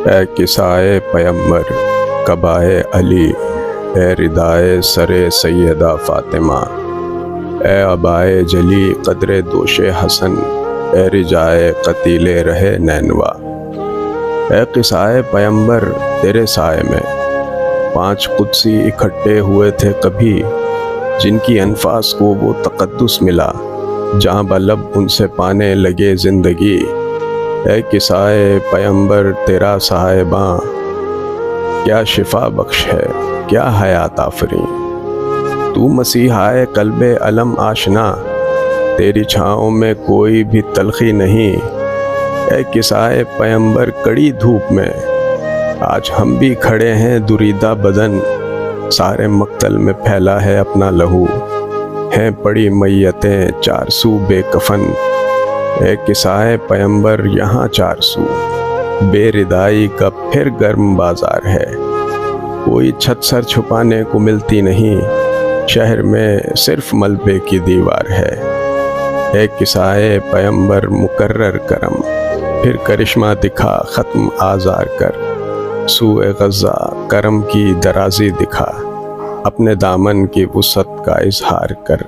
اے قصائے پیمبر قبائے علی، اے ردائے سر سیدہ فاطمہ، اے عبائے جلی قدر دوش حسن، اے رجائے قتیل رہے نینوا۔ اے قصائے پیمبر تیرے سائے میں 5 قدسی اکٹھے ہوئے تھے کبھی، جن کی انفاس کو وہ تقدس ملا جہاں بلب ان سے پانے لگے زندگی۔ اے قصائے پیمبر تیرا صاحباں کیا شفا بخش ہے، کیا حیات آفریں۔ تو مسیحائے قلب علم آشنا، تیری چھاؤں میں کوئی بھی تلخی نہیں۔ اے قصائے پیمبر کڑی دھوپ میں آج ہم بھی کھڑے ہیں دریدہ بدن، سارے مقتل میں پھیلا ہے اپنا لہو، ہیں پڑی میتیں 4 سو بے کفن۔ اے قصائے پیمبر یہاں 4 سو بے ردائی کا پھر گرم بازار ہے، کوئی چھت سر چھپانے کو ملتی نہیں، شہر میں صرف ملبے کی دیوار ہے۔ اے قصائے پیمبر مقرر کرم، پھر کرشمہ دکھا ختم آزار کر، سوئے غزہ کرم کی درازی دکھا، اپنے دامن کی وسعت کا اظہار کر۔